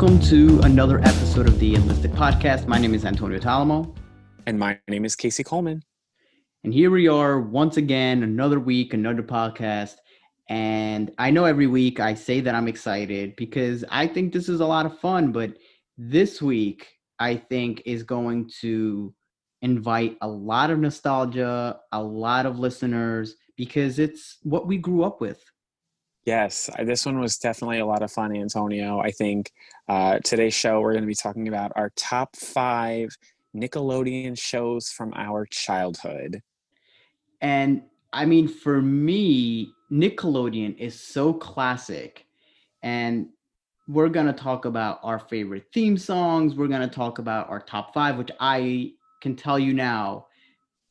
welcome to another episode of the Enlisted podcast. My name is Antonio Talamo. And my name is Casey Coleman. And here we are once again, another week, another podcast. And I know every week I say that I'm excited because I think this is a lot of fun. But this week, I think, is going to invite a lot of nostalgia, a lot of listeners, because it's what we grew up with. Yes, this one was definitely a lot of fun, Antonio. I think today's show, we're going to be talking about our top 5 Nickelodeon shows from our childhood. And I mean, for me, Nickelodeon is so classic. And we're going to talk about our favorite theme songs. We're going to talk about our top 5, which I can tell you now,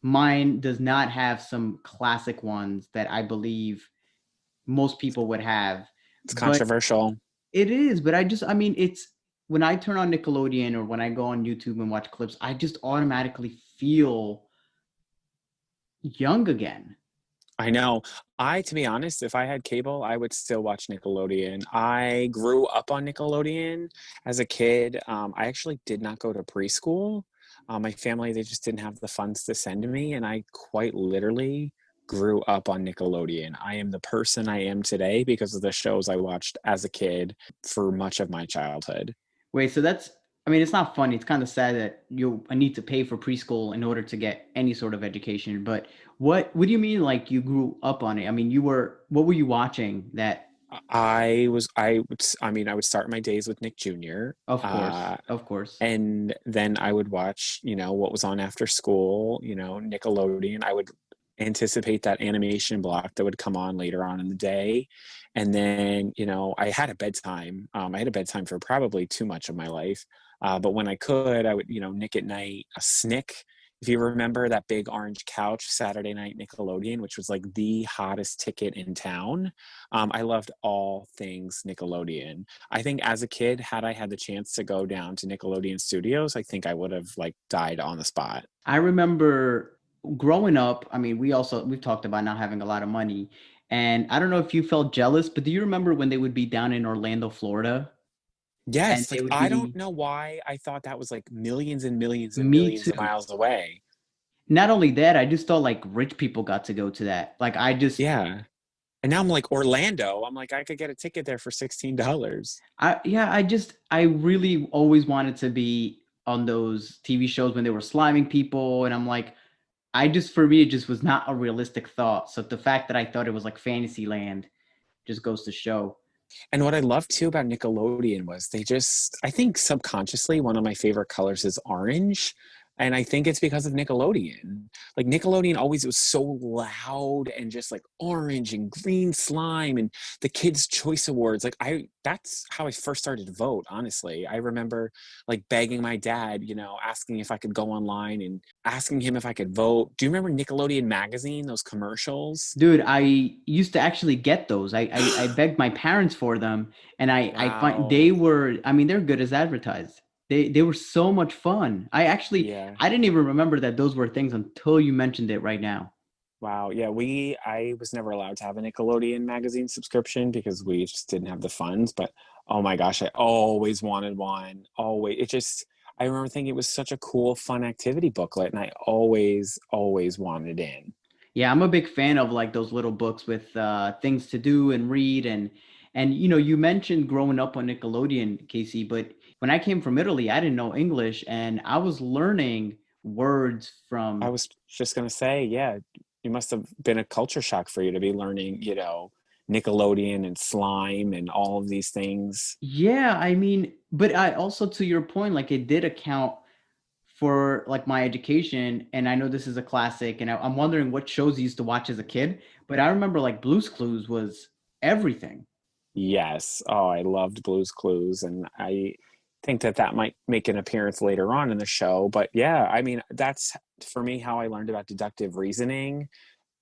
mine does not have some classic ones that I believe most people would have. It's But controversial. it is, but I mean, it's when I turn on Nickelodeon or when I go on YouTube and watch clips, I just automatically feel young again. I know. To be honest, if I had cable, I would still watch Nickelodeon. I grew up on Nickelodeon as a kid. I actually did not go to preschool. My family, they just didn't have the funds to send me, and I quite literally grew up on Nickelodeon. I am the person I am today because of the shows I watched as a kid for much of my childhood. Wait, so I mean, it's not funny. It's kind of sad that you need to pay for preschool in order to get any sort of education. But what do you mean, like you grew up on it? I mean, what were you watching that? I would start my days with Nick Jr. Of course. And then I would watch, what was on after school, Nickelodeon. I would anticipate that animation block that would come on later on in the day. And then, I had a bedtime. I had a bedtime for probably too much of my life. But when I could, I would, Nick at Night, a Snick. If you remember that big orange couch, Saturday Night Nickelodeon, which was like the hottest ticket in town. I loved all things Nickelodeon. I think as a kid, had I had the chance to go down to Nickelodeon Studios, I think I would have like died on the spot. I remember growing up. I mean, we've talked about not having a lot of money, and I don't know if you felt jealous, but do you remember when they would be down in Orlando, Florida, and Yes, they like would I don't be know why I thought that was like millions and millions and me millions of too. miles away. Not only that, I just thought like rich people got to go to that. Like I just Yeah. And now I'm like Orlando. I'm like I could get a ticket there for $16. I really always wanted to be on those TV shows when they were sliming people, and I'm like, for me, it just was not a realistic thought. So the fact that I thought it was like Fantasyland just goes to show. And what I love too about Nickelodeon was I think subconsciously, one of my favorite colors is orange. And I think it's because of Nickelodeon. Like Nickelodeon always was so loud and just like orange and green slime and the Kids' Choice Awards. That's how I first started to vote, honestly. I remember like begging my dad, asking if I could go online and asking him if I could vote. Do you remember Nickelodeon magazine, those commercials? Dude, I used to actually get those. I begged my parents for them, and I find Wow. I mean, they're good as advertised. They were so much fun. Yeah. I didn't even remember that those were things until you mentioned it right now. Wow. Yeah, I was never allowed to have a Nickelodeon magazine subscription because we just didn't have the funds. But oh my gosh, I always wanted one. Always. I remember thinking it was such a cool, fun activity booklet, and I always, always wanted in. Yeah, I'm a big fan of like those little books with things to do and read and you mentioned growing up on Nickelodeon, Casey, but when I came from Italy, I didn't know English and I was learning words I from. was just gonna say, yeah, you must have been a culture shock for you to be learning, Nickelodeon and slime and all of these things. Yeah, I mean, but I also, to your point, like it did account for like my education. And I know this is a classic, and I'm wondering what shows you used to watch as a kid. But I remember like Blue's Clues was everything. Yes. Oh, I loved Blue's Clues, and I think that might make an appearance later on in the show. But yeah, I mean, that's for me how I learned about deductive reasoning,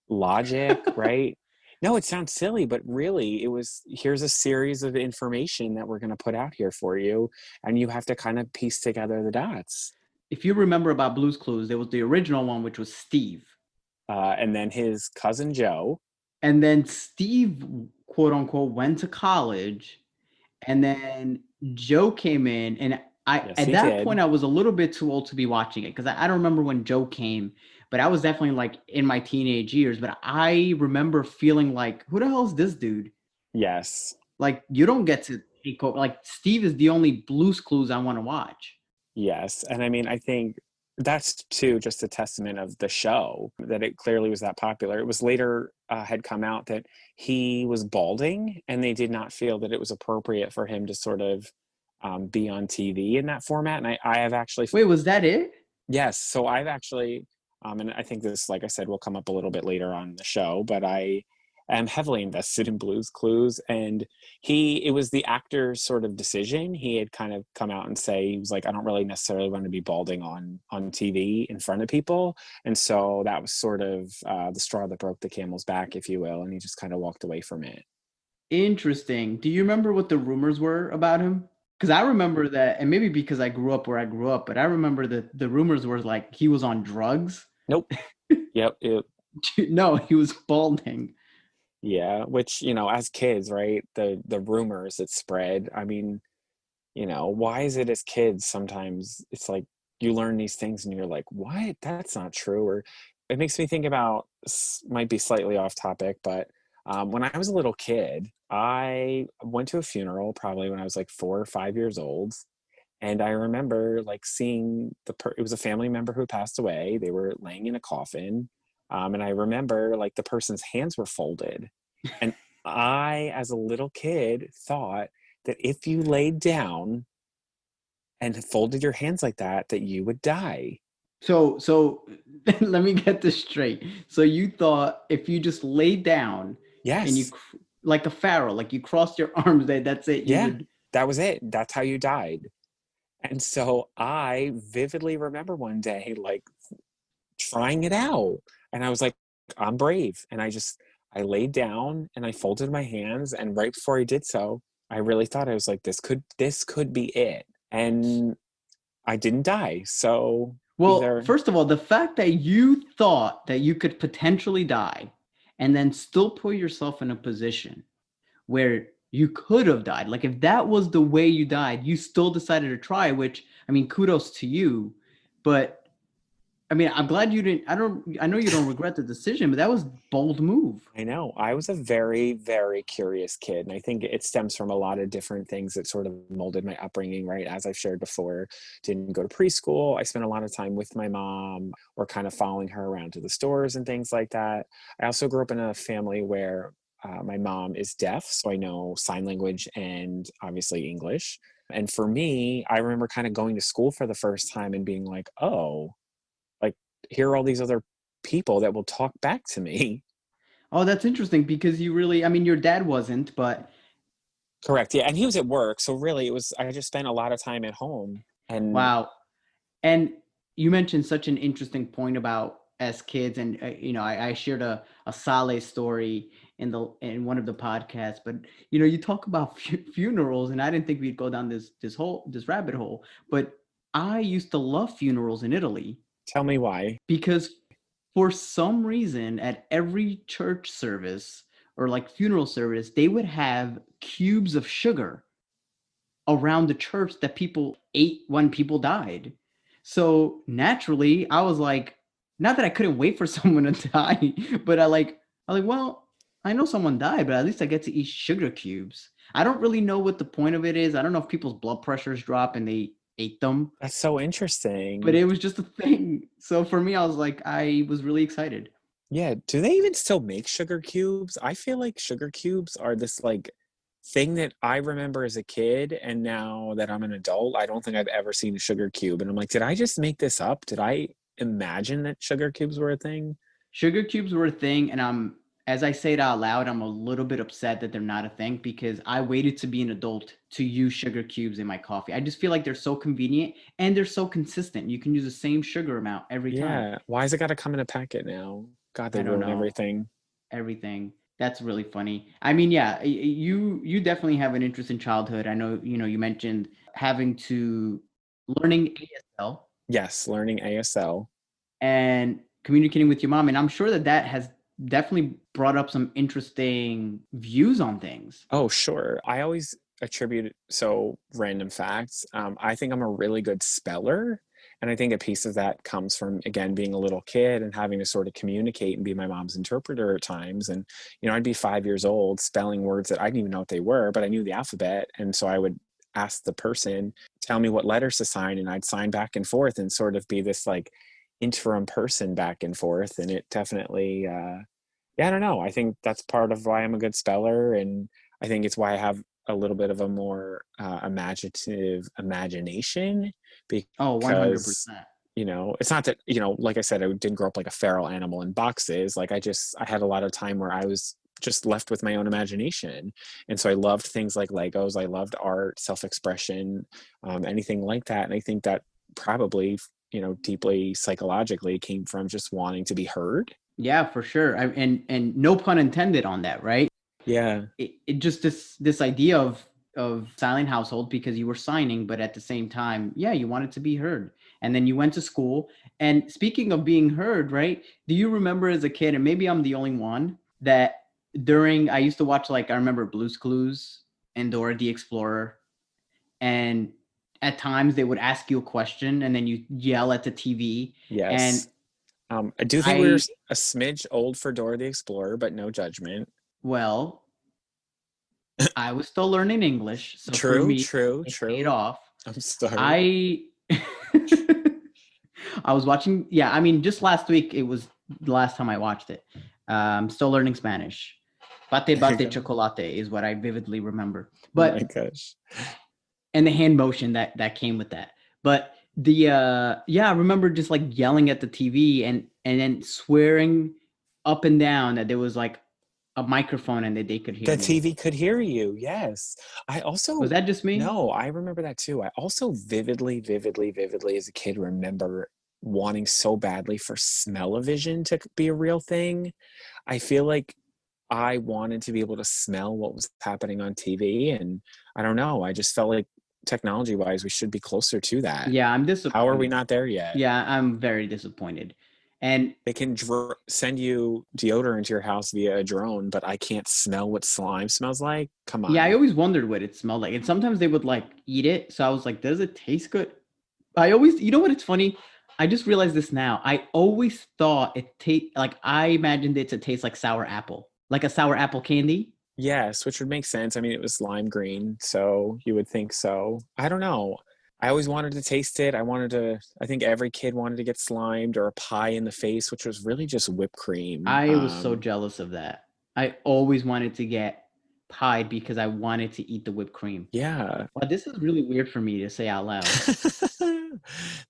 logic, right? No, it sounds silly, but really, here's a series of information that we're going to put out here for you, and you have to kind of piece together the dots. If you remember about Blue's Clues, there was the original one, which was Steve. And then his cousin Joe. And then Steve, quote unquote, went to college. And then Joe came in, and I Yes, at he that point did. I was a little bit too old to be watching it because I don't remember when Joe came, but I was definitely like in my teenage years. But I remember feeling like, who the hell is this dude? Yes. Like, you don't get to take over. Like, Steve is the only Blue's Clues I want to watch. Yes. And I mean, I think that's too just a testament of the show that it clearly was that popular. It was later had come out that he was balding and they did not feel that it was appropriate for him to sort of be on TV in that format. And I have actually, Wait, was that it? yes. So I've actually, and I think this, like I said, will come up a little bit later on in the show, but I am heavily invested in Blue's Clues. And it was the actor's sort of decision. He had kind of come out and say, he was like, I don't really necessarily want to be balding on TV in front of people. And so that was sort of the straw that broke the camel's back, if you will. And he just kind of walked away from it. Interesting. Do you remember what the rumors were about him? Because I remember that, and maybe because I grew up where I grew up, but I remember that the rumors were like he was on drugs. Nope. Yep. No, he was balding. Yeah. Which, as kids, right? The rumors that spread. I mean, why is it as kids sometimes it's like you learn these things and you're like, what? That's not true. Or it makes me think about, might be slightly off topic, but when I was a little kid, I went to a funeral probably when I was like 4 or 5 years old. And I remember like seeing it was a family member who passed away. They were laying in a coffin. And I remember like the person's hands were folded. And I, as a little kid, thought that if you laid down and folded your hands like that you would die. So let me get this straight. So you thought if you just laid down and Yes. like a pharaoh, like you crossed your arms, that's it. You Yeah. would. That was it. That's how you died. And so I vividly remember one day like trying it out. And I was like, I'm brave. And I laid down and I folded my hands. And right before I did so, I really thought, I was like, this could be it. And I didn't die. So Well, either, first of all, the fact that you thought that you could potentially die and then still put yourself in a position where you could have died, like if that was the way you died, you still decided to try, which, I mean, kudos to you. But I mean, I'm glad you didn't. I know you don't regret the decision, but that was bold move. I know. I was a very, very curious kid. And I think it stems from a lot of different things that sort of molded my upbringing, right? As I've shared before, didn't go to preschool. I spent a lot of time with my mom or kind of following her around to the stores and things like that. I also grew up in a family where my mom is deaf. So I know sign language and obviously English. And for me, I remember kind of going to school for the first time and being like, oh, like, here are all these other people that will talk back to me. Oh, that's interesting because you really, I mean, your dad wasn't, but Correct. Yeah. And he was at work. So really I just spent a lot of time at home. And wow. And you mentioned such an interesting point about as kids, and I shared a Saleh story in one of the podcasts. But you talk about funerals, and I didn't think we'd go down this rabbit hole. But I used to love funerals in Italy tell me why. because for some reason at every church service or like funeral service, they would have cubes of sugar around the church that people ate when people died. So naturally, I was like, not that I couldn't wait for someone to die, but well, I know someone died, but at least I get to eat sugar cubes. I don't really know what the point of it is. I don't know if people's blood pressures drop and they ate them, That's so but interesting. it was just a thing. So for me, I was like, I was really excited. Yeah. Do they even still make sugar cubes? I feel like sugar cubes are this like thing that I remember as a kid. And now that I'm an adult, I don't think I've ever seen a sugar cube. And I'm like, did I just make this up? Did I imagine that sugar cubes were a thing? Sugar cubes were a thing, and as I say it out loud, I'm a little bit upset that they're not a thing because I waited to be an adult to use sugar cubes in my coffee. I just feel like they're so convenient and they're so consistent. You can use the same sugar amount every time. Yeah. Why has it got to come in a packet now? God, they I don't ruin know. everything. Everything. That's really funny. I mean, yeah, you definitely have an interest in childhood. I know, you mentioned having to learning ASL Yes. Learning ASL. and communicating with your mom, and I'm sure that has definitely brought up some interesting views on things. Oh, sure. I always attribute, so random facts. I think I'm a really good speller. And I think a piece of that comes from, again, being a little kid and having to sort of communicate and be my mom's interpreter at times. And, I'd be 5 years old spelling words that I didn't even know what they were, but I knew the alphabet. And so I would ask the person, tell me what letters to sign. And I'd sign back and forth and sort of be this like interim person back and forth. And it definitely, yeah, I don't know. I think that's part of why I'm a good speller. And I think it's why I have a little bit of a more imaginative imagination, Oh, because 100%. it's not that, like I said, I didn't grow up like a feral animal in boxes. Like I had a lot of time where I was just left with my own imagination. And so I loved things like Legos. I loved art, self-expression, anything like that. And I think that probably, deeply psychologically came from just wanting to be heard. Yeah, for sure. And no pun intended on that, right? Yeah. It just this idea of silent household because you were signing, but at the same time, yeah, you wanted to be heard. And then you went to school. And speaking of being heard, right? Do you remember as a kid, and maybe I'm the only one, that I used to watch, like, I remember Blue's Clues and Dora the Explorer, and at times they would ask you a question and then you yell at the TV. And Yes. I do think we were I a smidge old for Dora the Explorer, but no judgment. well, I was still learning English, so for True, me, true, it paid true. off. I'm sorry. I I was watching. Yeah, I mean, just last week it was the last time I watched it. Still learning Spanish. Bate There you bate go. chocolate is what I vividly remember. Oh my But gosh. and the hand motion that came with that. But the yeah, I remember just like yelling at the TV and then swearing up and down that there was like a microphone and that they could hear The me. TV could hear you. Yes. Was that just me? No, I remember that too. I also vividly as a kid remember wanting so badly for smell-o-vision to be a real thing. I feel like I wanted to be able to smell what was happening on TV. And I don't know. I just felt like technology wise, we should be closer to that. Yeah, I'm How are we disappointed. not there yet? Yeah, I'm very disappointed. And They can send you deodorant to your house via a drone, but I can't smell what slime smells like. Come yeah, I on. always wondered what it smelled like. And sometimes they would like eat it. So I was like, does it taste good? You know what? It's funny. I just realized this now. I always thought it taste like I imagined it to taste like sour apple, like a sour apple candy. Yes, which would make sense. I mean, it was lime green, so you would think so. I don't know. I always wanted to taste it. I think every kid wanted to get slimed or a pie in the face, which was really just whipped cream. I was so jealous of that. I always wanted to get pied because I wanted to eat the whipped cream. Yeah. Well, this is really weird for me to say out loud.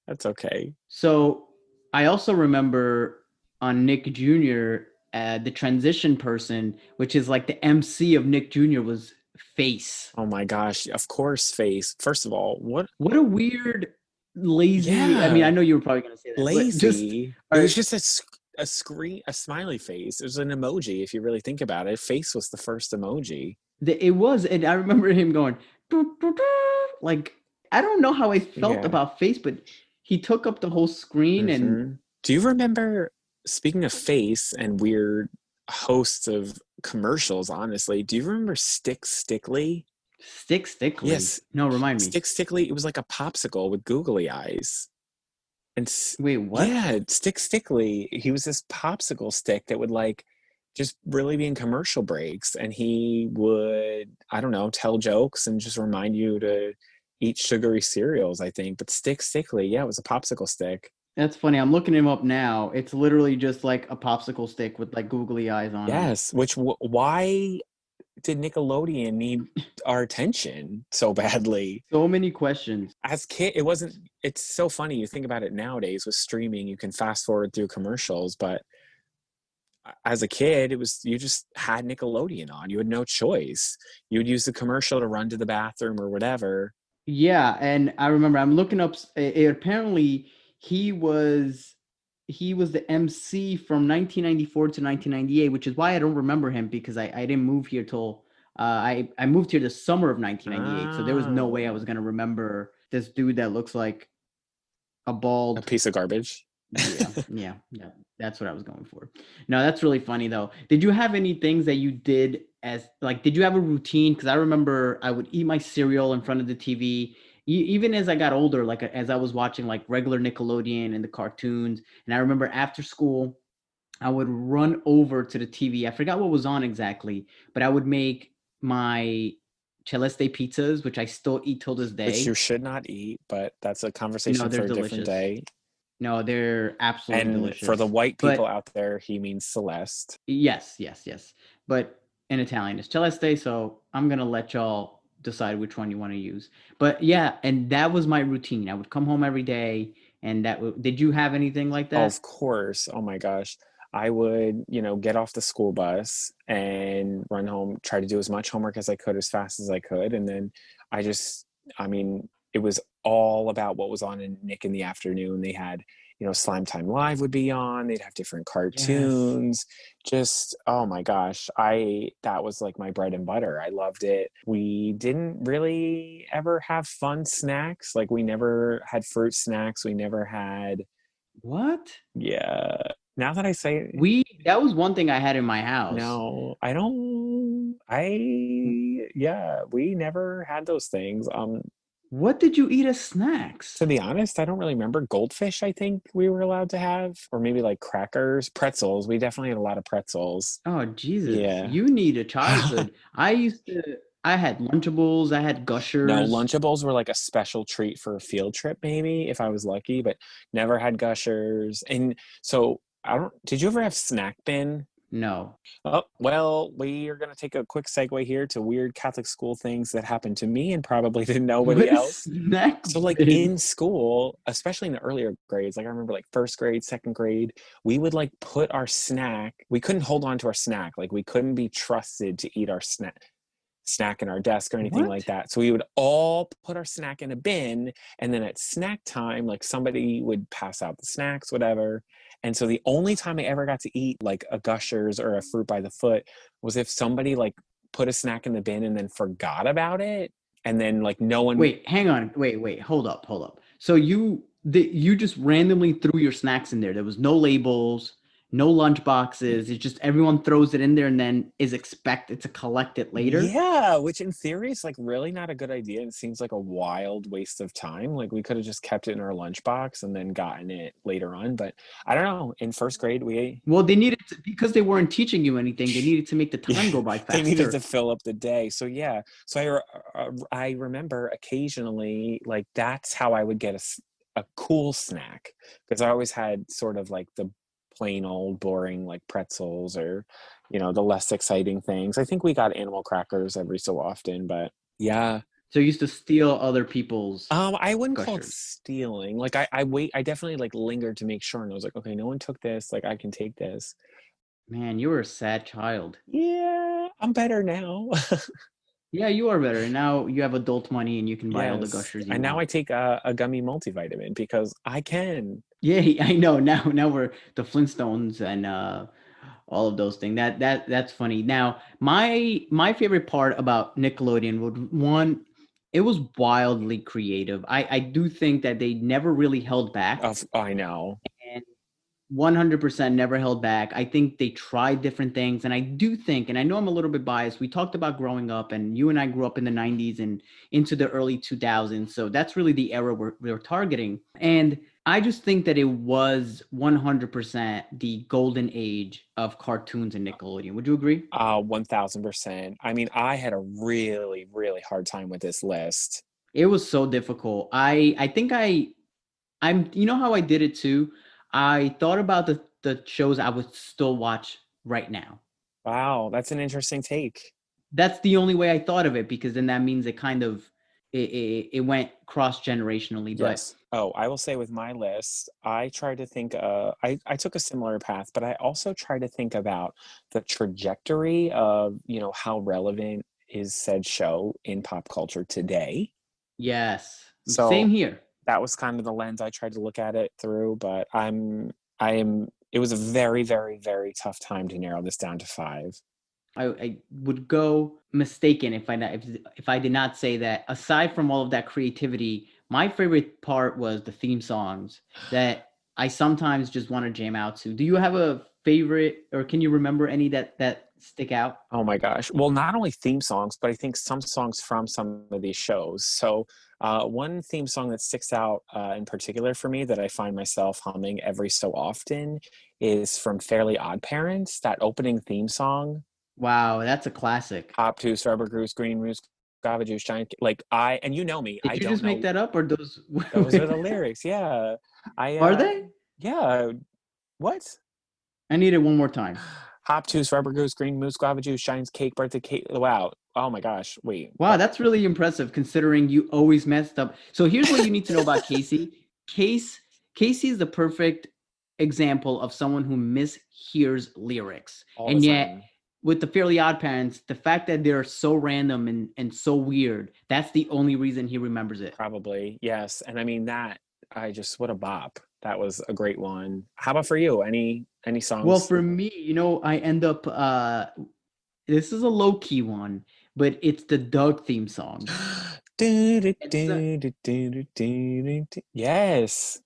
That's okay. So I also remember on Nick Jr., the transition person, which is like the MC of Nick Jr., was Face. Oh my gosh. Of course, face. First of all, what? What a weird, lazy. I mean, I Yeah, know you were probably going to say that, but just, lazy. It all was right, just a screen, a smiley face. It was an emoji. If you really think about it, face was the first emoji. it was. And I remember him going, "Doo, doo, doo." Like, I don't know how I felt Yeah. about Face, but he took up the whole screen and Hmm. Do you remember, speaking of face and weird hosts of commercials, honestly, do you remember Stickly? Stickly. Yes, No, remind me. Stickly. It was like a popsicle with googly eyes. And Wait, what? yeah, Stickly. He was this popsicle stick that would like just really be in commercial breaks. And he would, I don't know, tell jokes and just remind you to eat sugary cereals, I think. But Stickly, yeah, it was a popsicle stick. That's funny. I'm looking him up now. It's literally just like a popsicle stick with like googly eyes on him. Yes, which why did Nickelodeon need our attention so badly? So many questions. As kid, it wasn't. It's so funny. You think about it nowadays with streaming, you can fast forward through commercials, but as a kid, it was you just had Nickelodeon on. You had no choice. You would use the commercial to run to the bathroom or whatever. Yeah, and I remember I'm looking up. Apparently, he was the MC from 1994 to 1998, which is why I don't remember him because I didn't move here till I moved here the summer of 1998. So there was no way I was Oh, gonna remember this dude that looks like a a bald. piece of garbage. Yeah. That's what I was going for. No, that's really funny though. Did you have any things that you did as like, did you have a routine? Because I remember I would eat my cereal in front of the TV. Even as I got older, like as I was watching like regular Nickelodeon and the cartoons, and I remember after school, I would run over to the TV. I forgot what was on exactly, but I would make my celeste pizzas, which I still eat till this Which you day. should not eat, but that's a No, conversation they're for a different delicious. day. No, they're absolutely And for the delicious. white people But out there, he means Celeste. yes, yes, yes. But in Italian, it's celeste. So I'm gonna let y'all decide which one you want to use. But yeah, and that was my routine. I would come home every day, and did you have anything like Oh, that? of course. Oh my gosh. I would, get off the school bus and run home, try to do as much homework as I could as fast as I could. And then I just, I mean, it was all about what was on in Nick in the afternoon. They had, Slime Time Live would be on. They'd have different Yes. cartoons. Just, oh my gosh. That was like my bread and butter. I loved it. We didn't really ever have fun snacks. Like we never had fruit snacks. We never had, What? yeah. Now that I say That was one thing I had in my house. no, I don't yeah, we never had those things. What did you eat as snacks? To be honest, I don't really remember. Goldfish, I think we were allowed to have, or maybe like crackers, pretzels. We definitely had a lot of pretzels. Oh, Jesus. Yeah. You need a childhood. I had Lunchables, I had No, Gushers. Lunchables were like a special treat for a field trip, maybe if I was lucky, but never had Gushers. And so I don't, did you ever have Snack Bin? No. Oh, well, we are going to take a quick segue here to weird Catholic school things that happened to me and probably to nobody What is else. snack So, like bin? in school, especially in the earlier grades, like I remember like first grade, second grade, we would like put our snack, we couldn't hold on to our snack. Like we couldn't be trusted to eat our snack in our desk or anything like What? that. So we would all put our snack in a bin, and then at snack time, like somebody would pass out the snacks, whatever. And so the only time I ever got to eat like a Gushers or a fruit by the foot was if somebody like put a snack in the bin and then forgot about it. And then like no one. Wait, hang on. Wait. Hold up. So you just randomly threw your snacks in there. There was no labels, no lunch boxes. It's just everyone throws it in there and then is expected to collect it later. Yeah, which in theory is like really not a good idea. It seems like a wild waste of time. Like we could have just kept it in our lunchbox and then gotten it later on. But I don't know. In first grade, we Well, they needed to, because they weren't teaching you anything. They needed to make the yeah, time go by they needed to faster. fill up the day. So yeah, so I remember occasionally like that's how I would get a cool snack because I always had sort of like the plain old boring like pretzels or the less exciting things. I think we got animal crackers every so often, but yeah. So you used to steal other people's I wouldn't call it gushers. stealing. Like I definitely like lingered to make sure and I was like, okay, no one took this, like I can take this. Man, you were a sad child. Yeah, I'm better now. Yeah, you are better. And now you have adult money and you can buy all the Yes. gushers you And now want. I take a gummy multivitamin because I can. Yeah, I know. Now we're the Flintstones and all of those things. That's funny. Now, my favorite part about Nickelodeon would one, it was wildly creative. I do think that they never really held back. I know. And 100% never held back. I think they tried different things. And I do think, and I know I'm a little bit biased, we talked about growing up, and you and I grew up in the 90s and into the early 2000s. So that's really the era we're targeting. And I just think that it was 100% the golden age of cartoons and Nickelodeon. Would you agree? 1000%. I mean, I had a really, really hard time with this list. It was so difficult. I think I'm you know how I did it too? I thought about the shows I would still watch right now. Wow, that's an interesting take. That's the only way I thought of it because then that means it kind of it went cross generationally. But Yes. Oh, I will say with my list, I tried to think, I took a similar path, but I also tried to think about the trajectory of, how relevant is said show in pop culture today. yes, same So here. that was kind of the lens I tried to look at it through, but it was a very, very, very tough time to narrow this down to five. I would go mistaken if I did not say that. Aside from all of that creativity, my favorite part was the theme songs that I sometimes just want to jam out to. Do you have a favorite, or can you remember any that stick out? Oh my gosh. Well, not only theme songs, but I think some songs from some of these shows. So, one theme song that sticks out in particular for me that I find myself humming every so often is from Fairly Odd Parents, that opening theme song. Wow, that's a classic. Hop to Rubber Goose, Green Goose, Gava Juice, Giant. Like, and you know me, I Did you don't just make know. that up, or those Those are the lyrics. Yeah. I, are they? yeah. What? I need it one more time. Hop Toos, Rubber Goose, Green Moose, Guava Juice, Shines Cake, Birthday Cake. Wow. Oh my gosh. Wait. Wow, What? that's really impressive considering you always messed up. So here's what you need to know about Casey. Case Casey is the perfect example of someone who mishears lyrics. All the And yet time. with the Fairly Odd Parents, the fact that they're so random and so weird, that's the only reason he remembers it. Probably. Yes. And I mean that what a bop. That was a great one. How about for you? Any Well, songs? for me, I end up this is a low key one, but it's the Doug theme song. And so, Yes.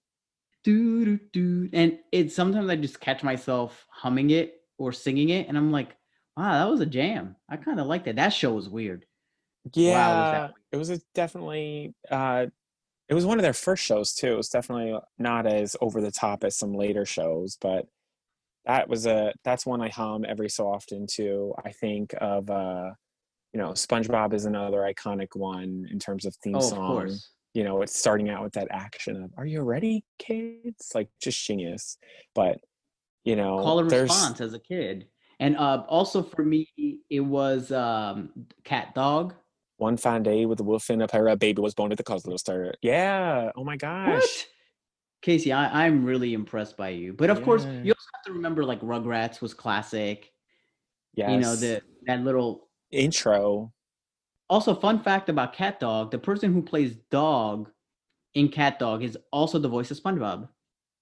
doo, doo, doo. And it sometimes I just catch myself humming it or singing it, and I'm like, wow, that was a jam. I kind of like that. That show was weird. Wow, was that Yeah. It was definitely it was one of their first shows too. It was definitely not as over the top as some later shows, but that's one I hum every so often too. I think of SpongeBob is another iconic one in terms of theme oh, of song. course. It's starting out with that action of "Are you ready, kids?" Like just genius. But Call and there's response as a kid. And also for me, it was Cat Dog. one fine day with a wolf and a pirate baby was born with the cause little star. Yeah. Oh my gosh. What? Casey, I'm really impressed by you. But of course, Yeah. you also have to remember like Rugrats was classic. Yes. The that little. Intro. Also, fun fact about Cat Dog: the person who plays Dog in Cat Dog is also the voice of SpongeBob.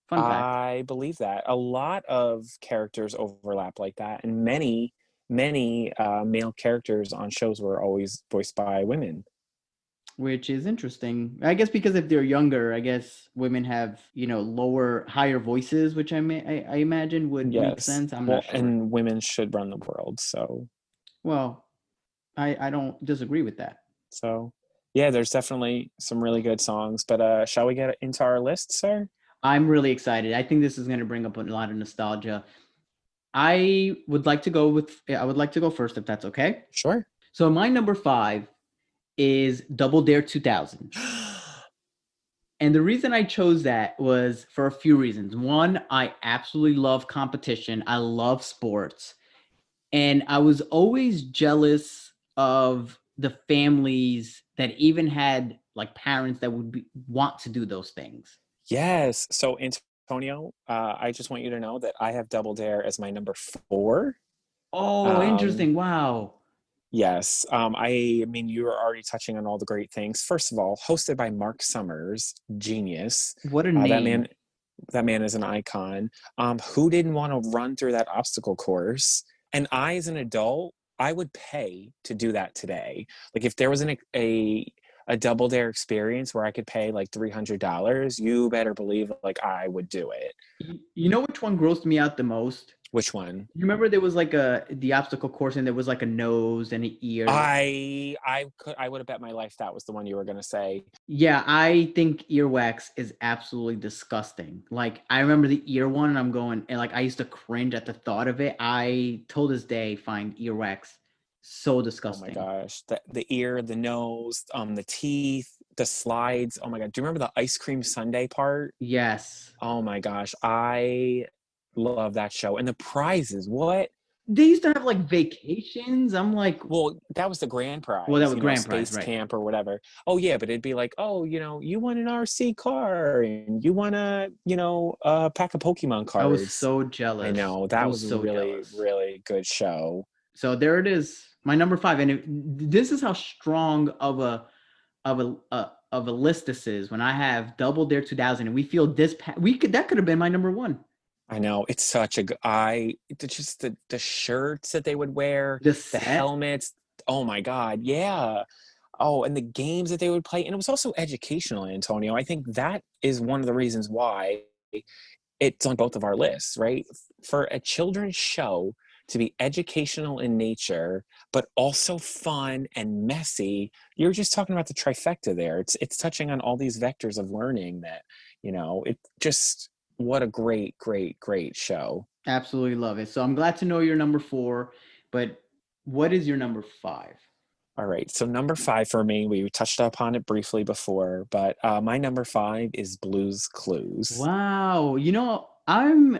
Fun fact. I believe that a lot of characters overlap like that, and many male characters on shows were always voiced by women. Which is interesting. I guess because if they're younger, I guess women have, higher voices, which I imagine would make Yes. sense. I'm not Well, sure. and women should run the world. Well, I don't disagree with that. So yeah, there's definitely some really good songs. But shall we get into our list, sir? I'm really excited. I think this is going to bring up a lot of nostalgia. I would like to go first if that's okay. Sure. So my number 5 is Double Dare 2000. And the reason I chose that was for a few reasons. One, I absolutely love competition. I love sports. And I was always jealous of the families that even had like parents that want to do those things. Yes. So Antonio, I just want you to know that I have Double Dare as my number 4. Oh, Um, interesting. Wow. Yes. I mean, you were already touching on all the great things. First of all, hosted by Mark Summers, genius. What a That name. man, that man is an icon. Who didn't want to run through that obstacle course? And I, as an adult, I would pay to do that today. Like if there was a Double Dare experience where I could pay like $300, you better believe like I would do it. You know which one grossed me out the most? Which one? You remember there was like the obstacle course and there was like a nose and an ear. I would have bet my life that was the one you were gonna say. Yeah, I think earwax is absolutely disgusting. Like I remember the ear one and I'm going and like I used to cringe at the thought of it. I till this day find earwax so Oh my disgusting. gosh. The ear, the nose, the teeth, the slides. Oh my god. Do you remember the ice cream sundae part? Yes. Oh my gosh. I love that show. And the prizes. What? They used to have like vacations. I'm like, Well, that was the grand well, that prize, was grand prize, space right? camp or whatever. Oh yeah, but it'd be like, oh, you want an RC car and you want a pack of Pokemon I was cards. so I jealous. know. I That was was a so really, jealous. really good show. So there it is, my number 5, and this is how strong of a list this is. When I have Double Dare 2000, and we feel that could have been my number 1. I know it's such a just the shirts that they would wear, The the set, helmets. Oh my God, yeah. Oh, and the games that they would play, and it was also educational, Antonio. I think that is one of the reasons why it's on both of our lists, right? For a children's show to be educational in nature, but also fun and messy, you're just talking about the trifecta there. It's touching on all these vectors of learning that, it just, what a great, great, great show. Absolutely love it. So I'm glad to know your number 4, but what is your number 5? All right. So number 5 for me, we touched upon it briefly before, but my number 5 is Blue's Clues. Wow. I'm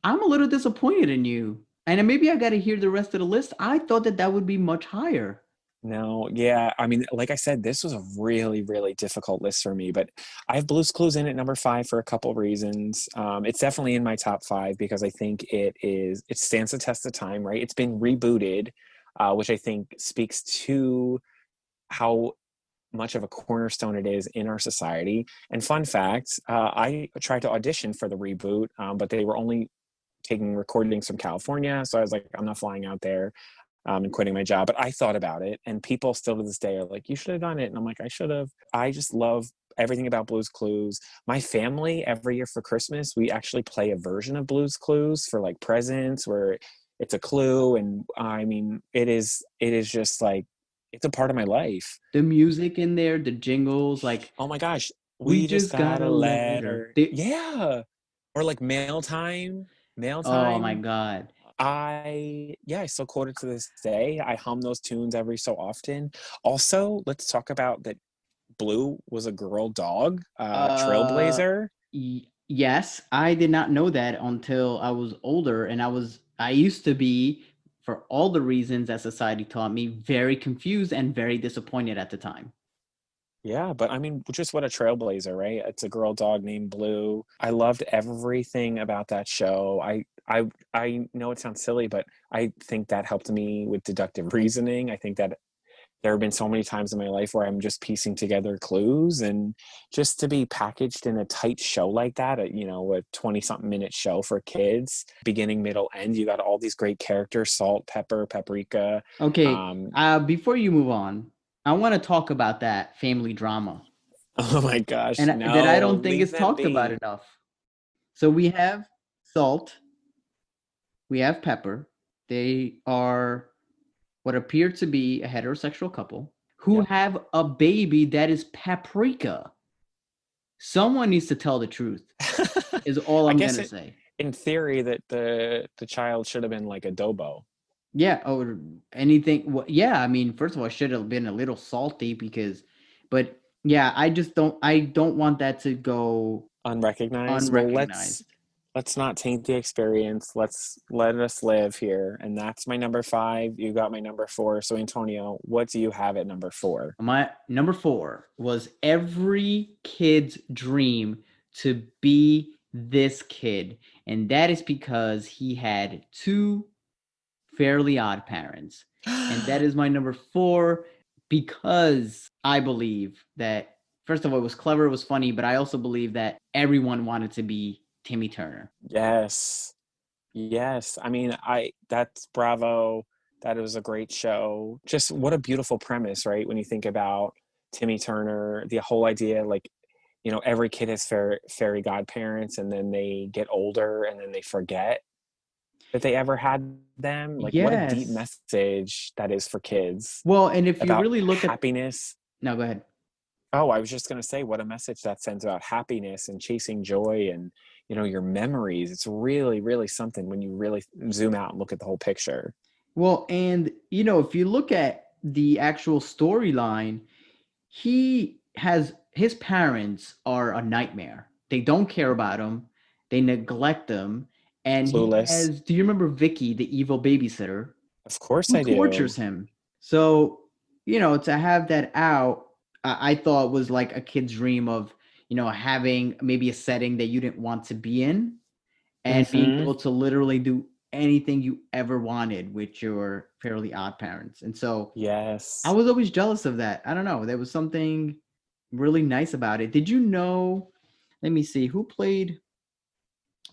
a little disappointed in you. And maybe I got to hear the rest of the list. I thought that would be much higher. No, yeah. I mean, like I said, this was a really, really difficult list for me, but I have Blue's Clues in at number 5 for a couple of reasons. It's definitely in my top 5 because I think it stands the test of time, right? It's been rebooted, which I think speaks to how much of a cornerstone it is in our society. And fun fact, I tried to audition for the reboot, but they were only taking recordings from California. So I was like, I'm not flying out there and quitting my job. But I thought about it, and people still to this day are like, you should have done it. And I'm like, I should have. I just love everything about Blue's Clues. My family, every year for Christmas, we actually play a version of Blue's Clues for like presents where it's a clue. And I mean, it is just like, it's a part of my life. The music in there, the jingles, like, Oh my gosh, we we just just got got a a letter. letter. Yeah. Or like mail time. Mail Oh my time. God. I still quote it to this day. I hum those tunes every so often. Also, let's talk about that Blue was a girl dog, Uh, trailblazer. yes, I did not know that until I was older, and I used to be, for all the reasons that society taught me, very confused and very disappointed at the time. Yeah, but I mean, just what a trailblazer, right? It's a girl dog named Blue. I loved everything about that show. I know it sounds silly, but I think that helped me with deductive reasoning. I think that there have been so many times in my life where I'm just piecing together clues, and just to be packaged in a tight show like that, a 20 something minute show for kids, beginning, middle, end, you got all these great characters, salt, pepper, paprika. Okay, Um, before you move on, I want to talk about that family drama, oh my gosh, and that I no, don't think leave is them talked about be. enough. So we have Salt, we have Pepper. They are what appear to be a heterosexual couple who Yep. have a baby that is Paprika. Someone needs to tell the truth, is all I I'm guess gonna it, say. in theory, that the child should have been like adobo. Yeah, or anything. Well, yeah, I mean, first of all, I should have been a little salty but yeah, I don't want that to go Unrecognized. Well, let's unrecognized. let's not taint the experience. Let's let us live here. And that's my number 5. You got my number 4. So Antonio, what do you have at number 4? My number 4 was every kid's dream to be this kid, and that is because he had two Fairly Odd Parents. And that is my number 4 because I believe that, first of all, it was clever, it was funny, but I also believe that everyone wanted to be Timmy Turner. Yes. Yes. I mean, that's bravo. That was a great show. Just what a beautiful premise, right? When you think about Timmy Turner, the whole idea, like, every kid has fairy godparents, and then they get older and then they forget that they ever had them. Like, what a deep Yes. message that is for kids Well, and if you about really look at, happiness. no, go ahead. Oh, I was just going to say, what a message that sends about happiness and chasing joy and, your memories. It's really, really something when you really zoom out and look at the whole picture. Well, and if you look at the actual storyline, he has his parents are a nightmare. They don't care about him. They neglect him. And he Clueless. has, do you remember Vicky, the evil babysitter, Of course who I do. tortures him? So, to have that out, I thought was like a kid's dream of, having maybe a setting that you didn't want to be in and being Mm-hmm. able to literally do anything you ever wanted with your Fairly Odd Parents. And so I Yes. was always jealous of that. I don't know. There was something really nice about it. Did you know? Let me see who played.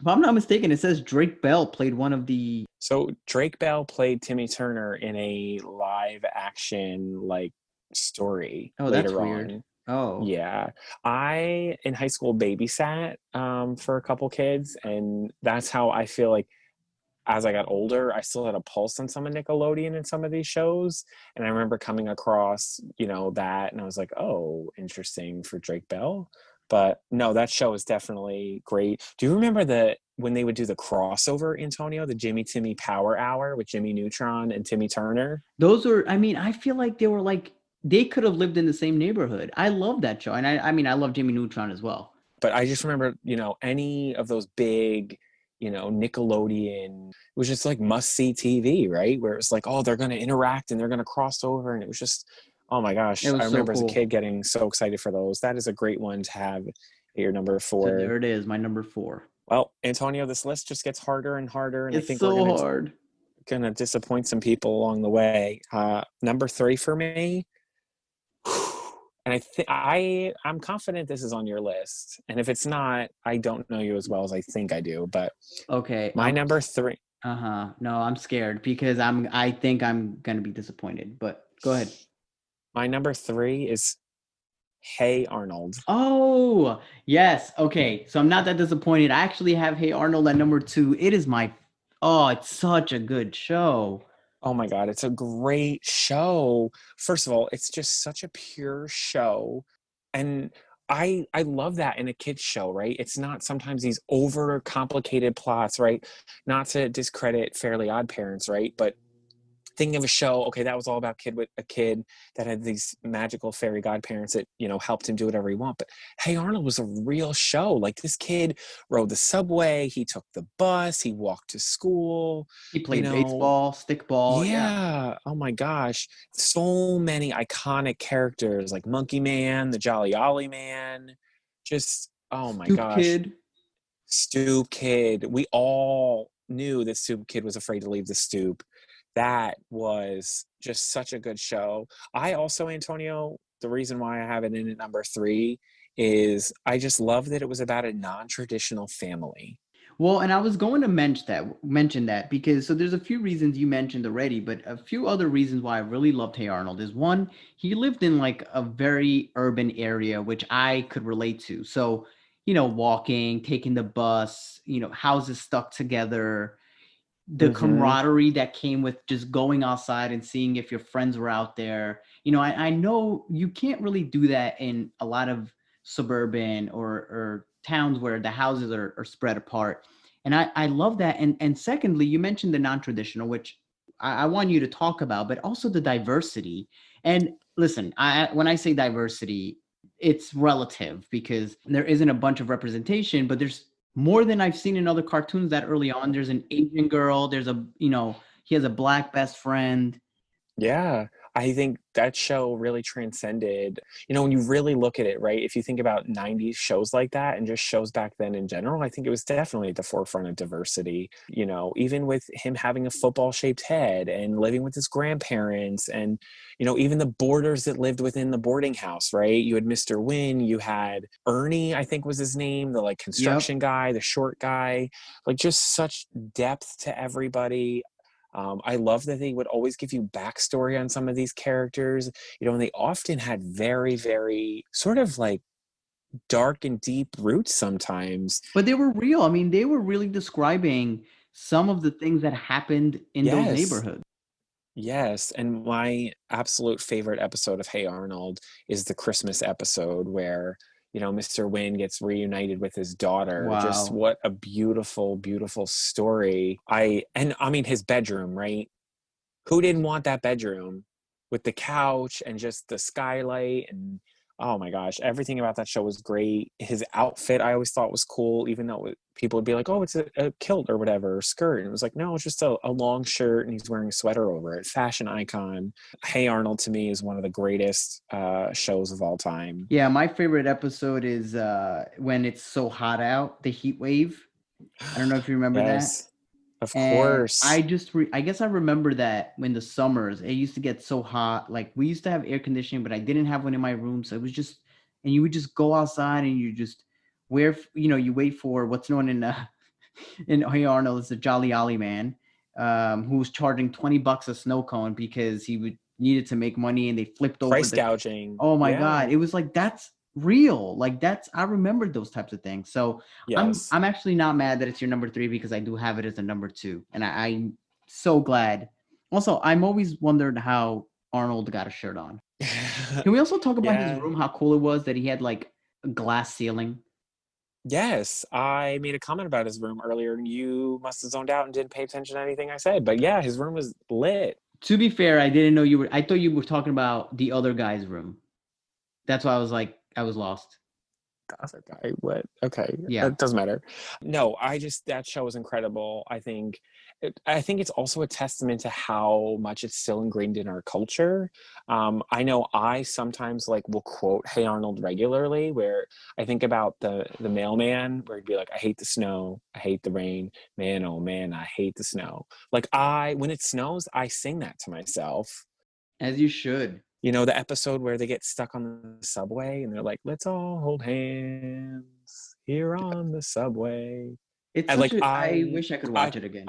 If I'm not mistaken, it says Drake Bell played one of the. So Drake Bell played Timmy Turner in a live action like story Oh, that's later weird. on. Oh, Yeah. I, in high school, babysat for a couple kids. And that's how I feel like as I got older, I still had a pulse on some of Nickelodeon and some of these shows. And I remember coming across, that, and I was like, oh, interesting for Drake Bell. But no, that show is definitely great. Do you remember when they would do the crossover, Antonio, the Jimmy Timmy Power Hour with Jimmy Neutron and Timmy Turner? those are, I mean, I feel like they were like, they could have lived in the same neighborhood. I love that show. And I mean, I love Jimmy Neutron as well. But I just remember, any of those big, Nickelodeon, it was just like must see TV, right? Where it was like, oh, they're going to interact and they're going to cross over. And it was just, oh my It gosh. I was so remember as a cool. kid getting so excited for those. That is a great one to have at your number So four. there it is, my number 4. Well, Antonio, this list just gets harder and harder. And I It's think we're so hard. gonna disappoint some people along the way. Number 3 for me, and I'm confident this is on your list. And if it's not, I don't know you as well as I think I do. But Okay. my number 3, Uh-huh. No, I'm scared because I think I'm gonna be disappointed. But go ahead. my number 3 is Hey Arnold. Oh, yes. Okay. So I'm not that disappointed. I actually have Hey Arnold at number 2. It is my oh, it's such a good show. Oh my God, it's a great show. First of all, it's just such a pure show. And I love that in a kids show, right? It's not sometimes these over complicated plots, right? Not to discredit Fairly Odd Parents, right? But thinking of a show, okay, that was all about a kid that had these magical fairy godparents that helped him do whatever he wanted. But Hey Arnold was a real show. Like, this kid rode the subway, he took the bus, he walked to school, He you played know baseball, stickball. Yeah. yeah. Oh my gosh. So many iconic characters like Monkey Man, the Jolly Ollie Man. Just, oh my Stoop gosh. Kid. Stoop Kid. We all knew that Stoop Kid was afraid to leave the stoop. That was just such a good show. I also, Antonio, the reason why I have it in at number 3 is I just love that it was about a non-traditional family. Well, and I was going to mention that because so there's a few reasons you mentioned already, but a few other reasons why I really loved Hey Arnold is one, he lived in like a very urban area, which I could relate to. So, walking, taking the bus, houses stuck together, the Mm-hmm. camaraderie that came with just going outside and seeing if your friends were out there. I know you can't really do that in a lot of suburban or towns where the houses are spread apart. And I love that. And secondly, you mentioned the non-traditional, which I want you to talk about, but also the diversity. And listen, when I say diversity, it's relative because there isn't a bunch of representation, but there's more than I've seen in other cartoons that early on. There's an Asian girl. He has a black best friend. Yeah, I think that show really transcended. When you really look at it, right? If you think about 90s shows like that and just shows back then in general, I think it was definitely at the forefront of diversity. Even with him having a football shaped head and living with his grandparents and, even the boarders that lived within the boarding house, right? You had Mr. Wynn, you had Ernie, I think was his name, the like Yep. construction guy, the short guy, like just such depth to everybody. I love that they would always give you backstory on some of these characters, and they often had very, very sort of like dark and deep roots sometimes. But they were real. I mean, they were really describing some of the things that happened in those Yes, neighborhoods. yes. And my absolute favorite episode of Hey Arnold is the Christmas episode where, Mr. Wynn gets reunited with his daughter. Just Wow. what a beautiful, beautiful story. I mean, his bedroom, right? Who didn't want that bedroom with the couch and just the skylight? And oh my gosh, everything about that show was great. His outfit I always thought was cool, even though people would be like, oh, it's a kilt or whatever, or skirt. And it was like, no, it's just a long shirt and he's wearing a sweater over it. Fashion icon. Hey Arnold to me is one of the greatest shows of all time. Yeah, my favorite episode is when it's so hot out, the heat wave. I don't know if you remember that. Yes, of And course. I guess I remember that when the summers, it used to get so hot. Like we used to have air conditioning, but I didn't have one in my room. So it was just, and you would just go outside and you just you wait for what's known in, in Hey Arnold as the Jolly Ollie man, who was charging $20 a snow cone because he would, needed to make money and they flipped over Price the. gouging. Oh my Yeah. God. It was like, that's real. Like I remembered those types of things. So Yes. I'm actually not mad that it's your number 3 because I do have it as a number 2. And I'm so glad. Also, I'm always wondered how Arnold got a shirt on. Can we also talk about his Yeah. room, how cool it was that he had like a glass ceiling? Yes, I made a comment about his room earlier, and you must have zoned out and didn't pay attention to anything I said. But yeah, his room was lit. To be fair, I didn't know you were. I thought you were talking about the other guy's room. That's why I was like, I was lost. The other guy, what? Okay, Yeah. it doesn't matter. No, that show was incredible. I think it's also a testament to how much it's still ingrained in our culture. I know I sometimes like will quote "Hey Arnold" regularly, where I think about the mailman, where he'd be like, "I hate the snow, I hate the rain, man, oh man, I hate the snow." Like when it snows, I sing that to myself. As you should. You know, the episode where they get stuck on the subway and they're like, let's all hold hands here on the subway. It's And such like, a. I wish I could watch it again.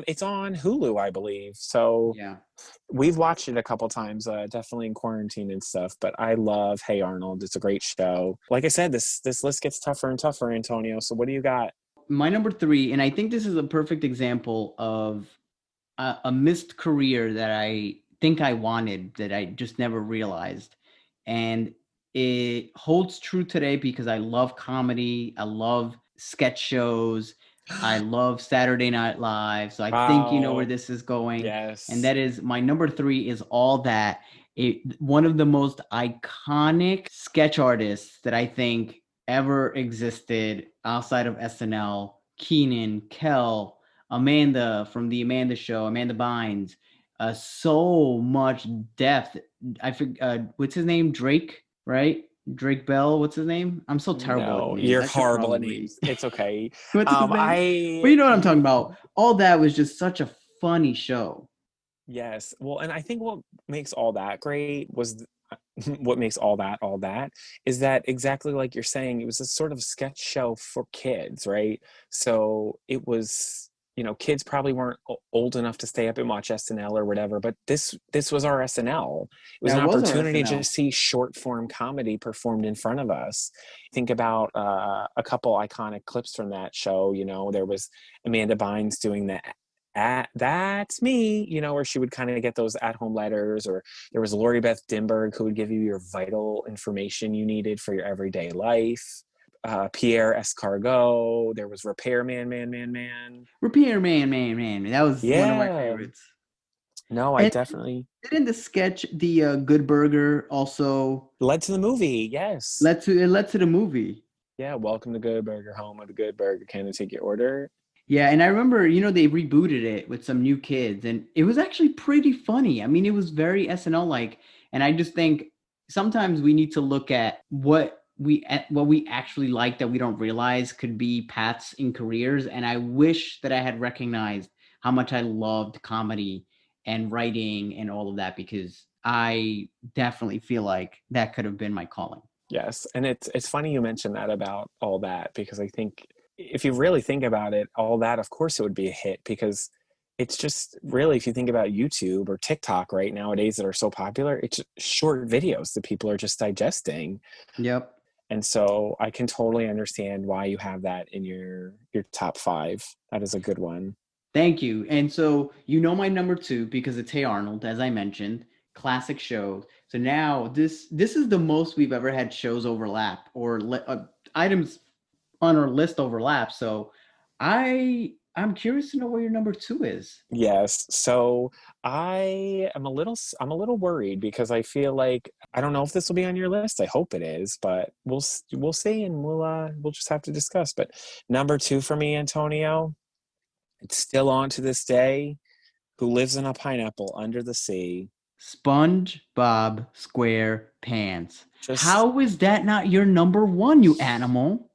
it's on Hulu, I believe. So Yeah. we've watched it a couple times, definitely in quarantine and stuff, but I love Hey Arnold. It's a great show. Like I said, this list gets tougher and tougher, Antonio. So what do you got? My number 3, and I think this is a perfect example of a missed career that I think I wanted that I just never realized. And it holds true today because I love comedy. I love sketch shows. I love Saturday Night Live. So I think you know where Wow. this is going. And Yes. that is my number 3 is All That. One of the most iconic sketch artists that I think ever existed outside of SNL. Keenan, Kel, Amanda from the Amanda Show, Amanda Bynes, so much depth. I forget what's his name, Drake, right? Drake Bell. What's his name? I'm so terrible with No, names. you're I should horrible at probably. names. It's okay. What's his name? But I you know what I'm talking you about. All That was just such a funny show. Yes. Well, and I think what makes all that great was what makes all that is that exactly like you're saying, it was a sort of sketch show for kids, right? So it was, kids probably weren't old enough to stay up and watch SNL or whatever, but this was our SNL. It was an That was our opportunity to SNL. just see short form comedy performed in front of us. Think about a couple iconic clips from that show. There was Amanda Bynes doing that's me, where she would kind of get those at-home letters, or there was Lori Beth Dimberg who would give you your vital information you needed for your everyday life. Pierre Escargot. There was Repairman, man. Man. That was one of my Yeah. favorites. No, I And definitely didn't the sketch, the Good Burger, also led to the movie. Yes. led to the movie? Yeah. Welcome to Good Burger, home of the Good Burger. Can I take your order? Yeah, and I remember, they rebooted it with some new kids, and it was actually pretty funny. I mean, it was very SNL like, and I just think sometimes we need to look at what we actually like that we don't realize could be paths in careers. And I wish that I had recognized how much I loved comedy and writing and all of that because I definitely feel like that could have been my calling. Yes, and it's funny you mentioned that about all that, because I think if you really think about it, all that, of course, it would be a hit, because it's just really, if you think about YouTube or TikTok right nowadays that are so popular, it's short videos that people are just digesting. Yep. And so I can totally understand why you have that in your top 5. That is a good one. Thank you. And so my number 2 because it's Hey Arnold, as I mentioned, classic show. So now this is the most we've ever had shows overlap or items on our list overlap. So I'm curious to know where your number 2 is. Yes. So I'm a little worried, because I feel like, I don't know if this will be on your list. I hope it is, but we'll see, and we'll just have to discuss. But number 2 for me, Antonio, it's still on to this day. Who lives in a pineapple under the sea? SpongeBob SquarePants. Just How is that not your number 1, you animal?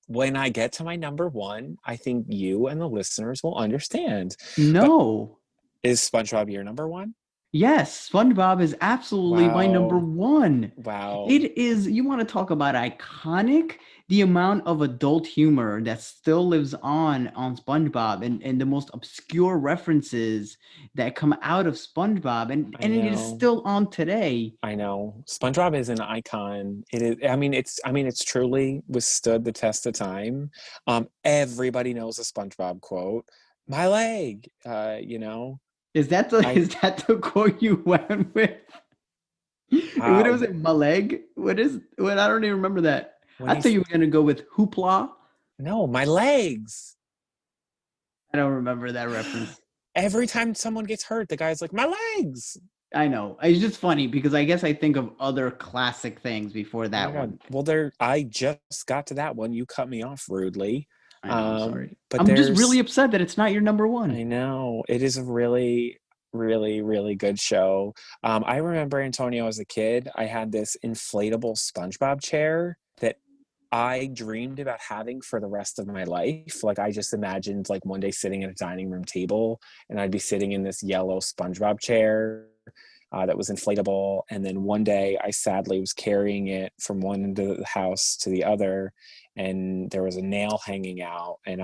when I get to my number 1, I think you and the listeners will understand. But No. is SpongeBob your number 1? Yes, SpongeBob is absolutely my number Wow. one. Wow. It is, you want to talk about iconic? The amount of adult humor that still lives on SpongeBob and the most obscure references that come out of SpongeBob I and it is know. still on today. I know. SpongeBob is an icon. It is, it's truly withstood the test of time. Everybody knows a SpongeBob quote. My leg, Is that the I is that the quote you went with? What uh was it? Maleg? What? I don't even remember that. when I thought he's you were gonna go with hoopla. no, my legs. I don't remember that reference. Every time someone gets hurt, the guy's like, my legs. I know. It's just funny because I guess I think of other classic things before Oh my that God. one. Well, I just got to that one. You cut me off rudely. I know. I'm sorry. But I'm just really there's, upset that it's not your number one. I know, it is a really, really, really good show. I remember, Antonio, as a kid, I had this inflatable SpongeBob chair that I dreamed about having for the rest of my life. Like, I just imagined like one day sitting at a dining room table and I'd be sitting in this yellow SpongeBob chair that was inflatable. And then one day I sadly was carrying it from one end of the house to the other, and there was a nail hanging out. And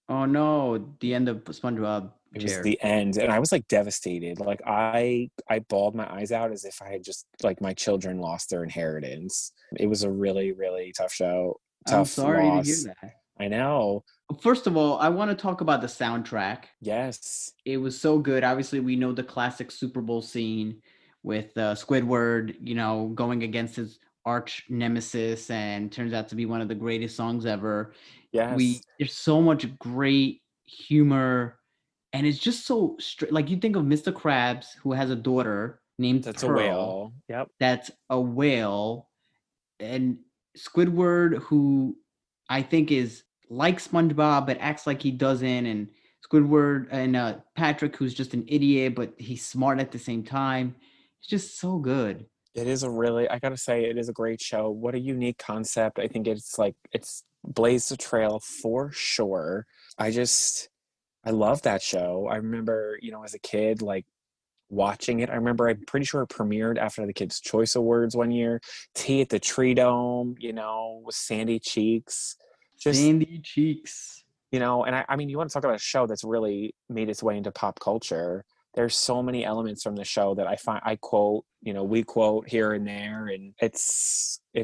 Oh no, the end of SpongeBob it was chair. the end, and I was like devastated. Like, I bawled my eyes out as if I had just, like, my children lost their inheritance. It was a really, really tough show, I'm tough sorry to hear loss. that. I know. First of all, I want to talk about the soundtrack. Yes. It was so good. Obviously, we know the classic Super Bowl scene with Squidward, going against his arch nemesis, and turns out to be one of the greatest songs ever. Yes. There's so much great humor, and it's just so straight. Like you think of Mr. Krabs, who has a daughter named That's a Pearl, whale. Yep. that's a whale, and Squidward, who I think is like SpongeBob but acts like he doesn't, and Squidward and Patrick, who's just an idiot but he's smart at the same time. It's just so good. It is a really, I gotta say, it is a great show. What a unique concept. I think it's blazed a trail for sure. I just, I love that show. I remember, as a kid, like, watching it. I remember, I'm pretty sure it premiered after the Kids' Choice Awards one year. Tea at the Tree Dome, with Sandy Cheeks. Just, Sandy Cheeks. and I mean, you want to talk about a show that's really made its way into pop culture. There's so many elements from the show that I quote, we quote here and there, and it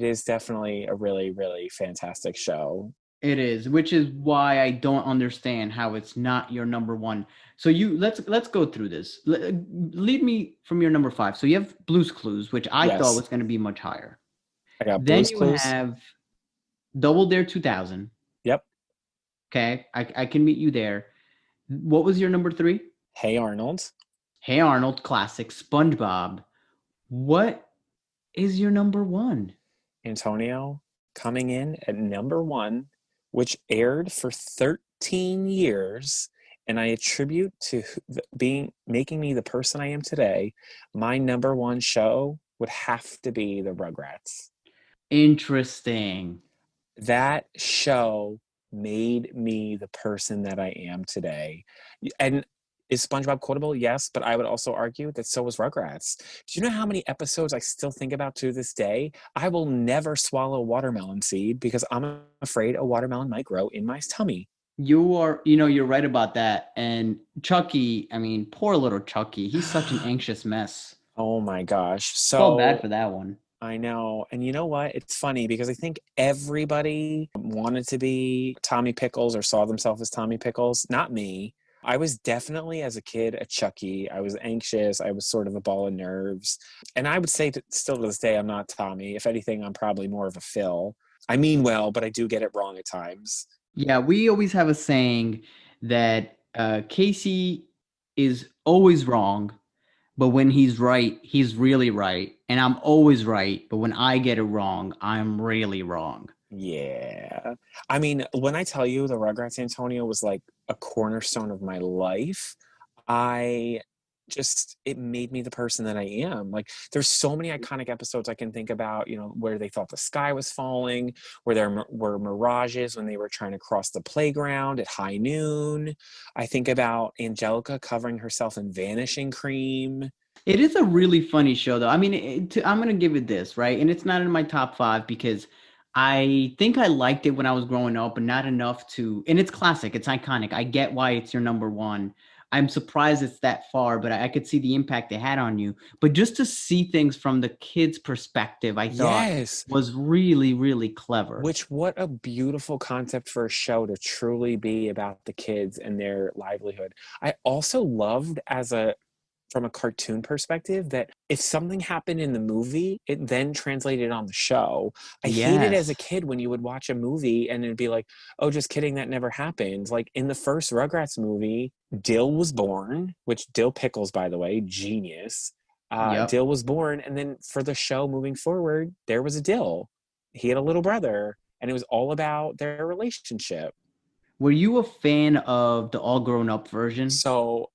is definitely a really, really fantastic show. It is, which is why I don't understand how it's not your number one. So let's go through this. Lead me from your number five. So you have Blue's Clues, which I thought Yes, was going to be much higher. I got Then Blue's you Clues. have Double Dare 2000. Yep. Okay, I can meet you there. What was your number three? Hey Arnold. Hey Arnold, classic. SpongeBob. What is your number one? Antonio, coming in at number one, which aired for 13 years, and I attribute to making me the person I am today. My number one show would have to be the Rugrats. Interesting. That show made me the person that I am today. And is SpongeBob quotable? Yes, but I would also argue that so was Rugrats. Do you know how many episodes I still think about to this day? I will never swallow a watermelon seed because I'm afraid a watermelon might grow in my tummy. You're right about that. And Chucky, I mean, poor little Chucky. He's such an anxious mess. Oh my gosh. Felt bad So for that one. I know. And you know what? It's funny because I think everybody wanted to be Tommy Pickles or saw themselves as Tommy Pickles. Not me. I was definitely, as a kid, a Chucky. I was anxious. I was sort of a ball of nerves. And I would say still to this day, I'm not Tommy. If anything, I'm probably more of a Phil. I mean well, but I do get it wrong at times. Yeah, we always have a saying that Casey is always wrong, but when he's right, he's really right. And I'm always right, but when I get it wrong, I'm really wrong. Yeah. I mean, when I tell you the Rugrats, Antonio, was like a cornerstone of my life, I just, it made me the person that I am. Like, there's so many iconic episodes I can think about, you know, where they thought the sky was falling, where there were mirages when they were trying to cross the playground at high noon. I think about Angelica covering herself in vanishing cream. It is a really funny show, though. I mean, I'm gonna give it this, right? And it's not in my top five because I think I liked it when I was growing up, but not enough to. And it's classic. It's iconic. I get why it's your number one. I'm surprised it's that far, but I could see the impact it had on you. But just to see things from the kid's perspective, I thought Yes. was really, really clever. Which, what a beautiful concept for a show to truly be about the kids and their livelihood. I also loved, from a cartoon perspective, that if something happened in the movie, it then translated on the show. I hated as a Yes. kid when you would watch a movie and it'd be like, oh, just kidding, that never happened. Like in the first Rugrats movie, Dill was born, which Dill Pickles, by the way, genius. Yep. Dill was born, and then for the show moving forward, there was a Dill. He had a little brother, and it was all about their relationship. Were you a fan of the all grown up version? So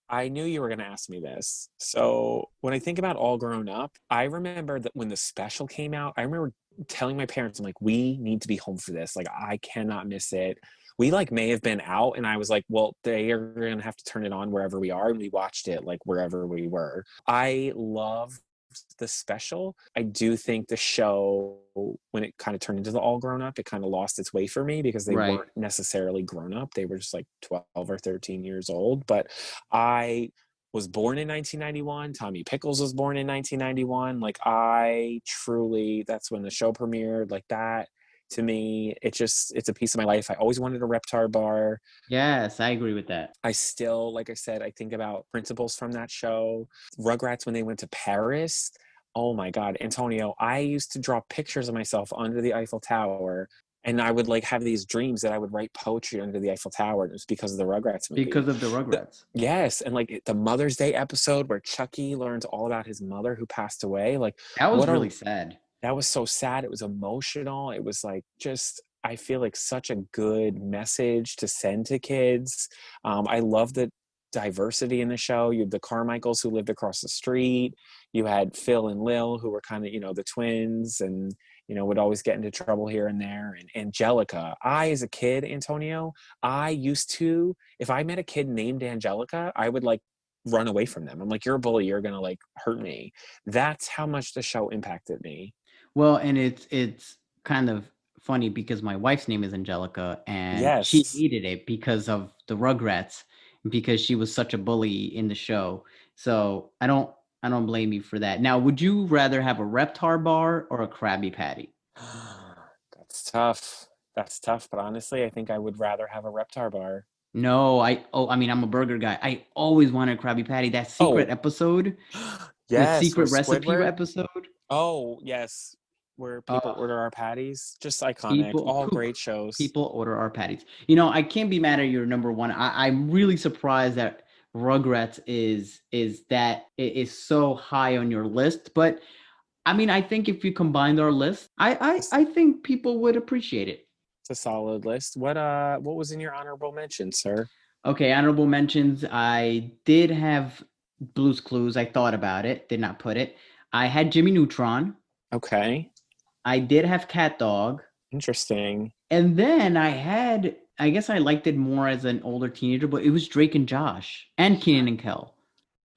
I knew you were going to ask me this. So when I think about All Grown Up, I remember that when the special came out, I remember telling my parents, I'm like, we need to be home for this. Like, I cannot miss it. We like may have been out, and I was like, well, they are going to have to turn it on wherever we are. And we watched it like wherever we were. I love the special. I do think the show, when it kind of turned into the All Grown Up, it kind of lost its way for me because they Right. weren't necessarily grown up. They were just like 12 or 13 years old. But I was born in 1991. Tommy Pickles was born in 1991. Like, I truly, that's when the show premiered. Like, that to me, it's a piece of my life. I always wanted a Reptar bar. Yes, I agree with that. I still, like I said, I think about principals from that show. Rugrats, when they went to Paris. Oh my God, Antonio, I used to draw pictures of myself under the Eiffel Tower. And I would like have these dreams that I would write poetry under the Eiffel Tower. And it was because of the Rugrats movie. Because of the Rugrats. Yes. And like the Mother's Day episode where Chucky learns all about his mother who passed away. Like, That was what really a sad. that was so sad. It was emotional. It was like, just, I feel like such a good message to send to kids. I love the diversity in the show. You had the Carmichaels who lived across the street. You had Phil and Lil who were kind of, the twins, and, would always get into trouble here and there. And Angelica, as a kid, Antonio, I used to, if I met a kid named Angelica, I would like run away from them. I'm like, you're a bully. You're going to like hurt me. That's how much the show impacted me. Well, and it's kind of funny because my wife's name is Angelica, and she Yes. hated it because of the Rugrats, because she was such a bully in the show. So I don't blame you for that. Now, would you rather have a Reptar bar or a Krabby Patty? That's tough. That's tough. But honestly, I think I would rather have a Reptar bar. No, I mean, I'm a burger guy. I always wanted a Krabby Patty. That secret Oh, episode, the yes. Where secret recipe Squidward? episode, Oh, yes. Where people uh, order our patties. Just iconic. people All poop. great shows. People order our patties. I can't be mad at your number one. I'm really surprised that Rugrats is that it is so high on your list. But I mean, I think if you combined our list, It's, I think people would appreciate it. it's a solid list. What was in your honorable mention, sir? Okay, honorable mentions. I did have Blue's Clues. I thought about it, did not put it. I had Jimmy Neutron. Okay. I did have Cat Dog. Interesting. And then I guess I liked it more as an older teenager, but it was Drake and Josh and Keenan and Kel.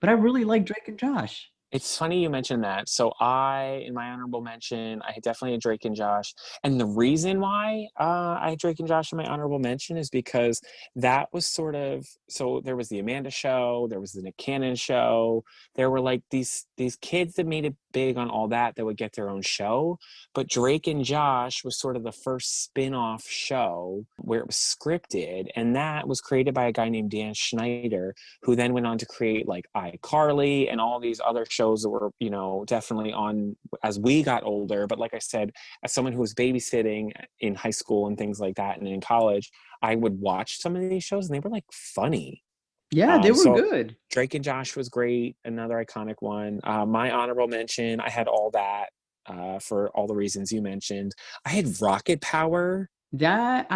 But I really like Drake and Josh. It's funny you mentioned that. So in my honorable mention, I definitely had Drake and Josh. And the reason why I had Drake and Josh in my honorable mention is because that was so there was the Amanda show, there was the Nick Cannon show. There were like these kids that made it big on all that would get their own show. But Drake and Josh was sort of the first spin-off show where it was scripted. And that was created by a guy named Dan Schneider, who then went on to create like iCarly and all these other shows that were, definitely on as we got older. But like I said, as someone who was babysitting in high school and things like that and in college, I would watch some of these shows and they were like funny. Yeah, they were So good. Drake and Josh was great, another iconic one. My honorable mention, I had All That, for all the reasons you mentioned. I had Rocket Power. That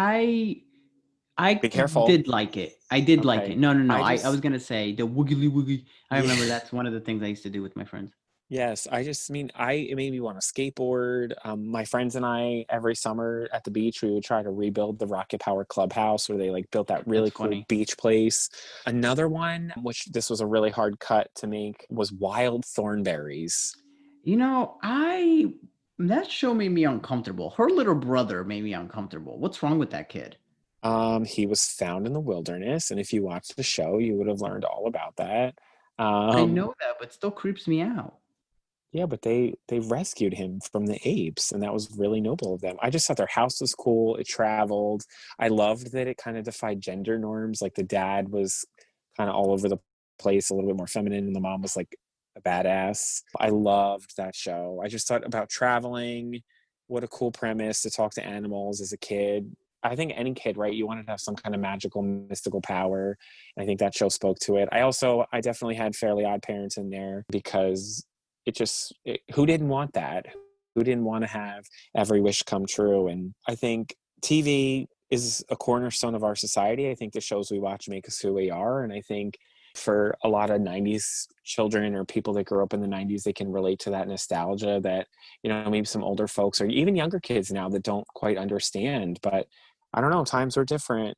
I Be careful. did like it. I did like it. Okay. No, no, no. I I just was gonna say the woogly woogie. I yeah. remember that's one of the things I used to do with my friends. Yes, I just mean it made me want to skateboard. My friends and I every summer at the beach we would try to rebuild the Rocket Power Clubhouse where they like built that That's really cool funny. beach place. Another one, which this was a really hard cut to make, was Wild Thornberries. You know, I that show made me uncomfortable. Her little brother made me uncomfortable. What's wrong with that kid? He was found in the wilderness, and if you watched the show, you would have learned all about that. I Um, know that, but still creeps me out. Yeah, but they rescued him from the apes, and that was really noble of them. I just thought their house was cool. It traveled. I loved that it kind of defied gender norms. Like the dad was kind of all over the place, a little bit more feminine, and the mom was like a badass. I loved that show. I just thought about traveling. What a cool premise to talk to animals as a kid. I think any kid, right? You wanted to have some kind of magical, mystical power. And I think that show spoke to it. I definitely had Fairly Odd Parents in there because who didn't want that? Who didn't want to have every wish come true? And I think TV is a cornerstone of our society. I think the shows we watch make us who we are. And I think for a lot of 90s children or people that grew up in the 90s, they can relate to that nostalgia that, maybe some older folks or even younger kids now that don't quite understand. But I don't know, times were different.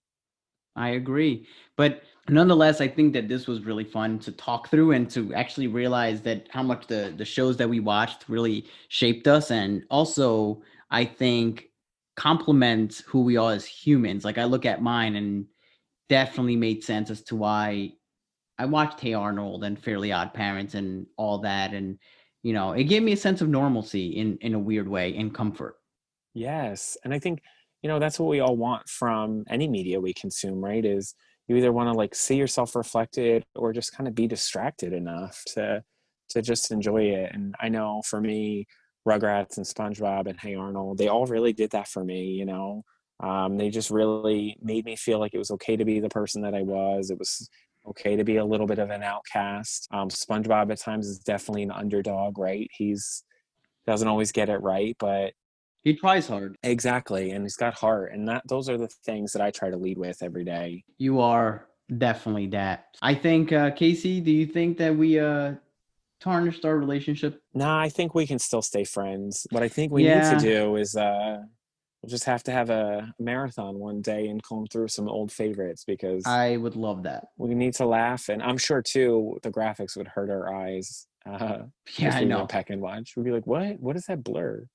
I agree. But nonetheless, I think that this was really fun to talk through and to actually realize that how much the shows that we watched really shaped us. And also, I think complements who we are as humans. Like I look at mine and definitely made sense as to why I watched Hey Arnold and Fairly Odd Parents and all that. And, it gave me a sense of normalcy in a weird way and comfort. Yes. And I think, that's what we all want from any media we consume, right? Is you either want to like see yourself reflected or just kind of be distracted enough to just enjoy it. And I know for me, Rugrats and SpongeBob and Hey Arnold, they all really did that for me. They just really made me feel like it was okay to be the person that I was. It was okay to be a little bit of an outcast. SpongeBob at times is definitely an underdog, right? He's doesn't always get it right, but He tries hard. exactly, and he's got heart, and those are the things that I try to lead with every day. You are definitely that. I think, Casey, do you think that we tarnished our relationship? Nah, I think we can still stay friends. What I think we need to Yeah, do is we'll just have to have a marathon one day and comb through some old favorites because I would love that. we need to laugh, and I'm sure too the graphics would hurt our eyes Yeah, if I we know. went back and watched. We'd be like, what is that blur?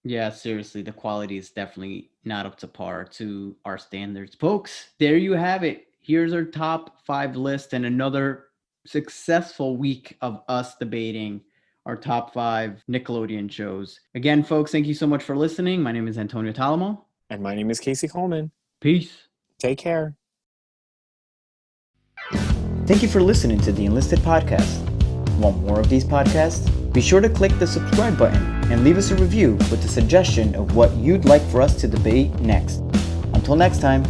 Yeah, seriously, the quality is definitely not up to par to our standards. Folks, there you have it. Here's our top 5 list and another successful week of us debating our top 5 Nickelodeon shows. Again, folks, thank you so much for listening. My name is Antonio Talamo. And my name is Casey Coleman. Peace. Take care. Thank you for listening to the Enlisted podcast. Want more of these podcasts? Be sure to click the subscribe button and leave us a review with a suggestion of what you'd like for us to debate next. Until next time.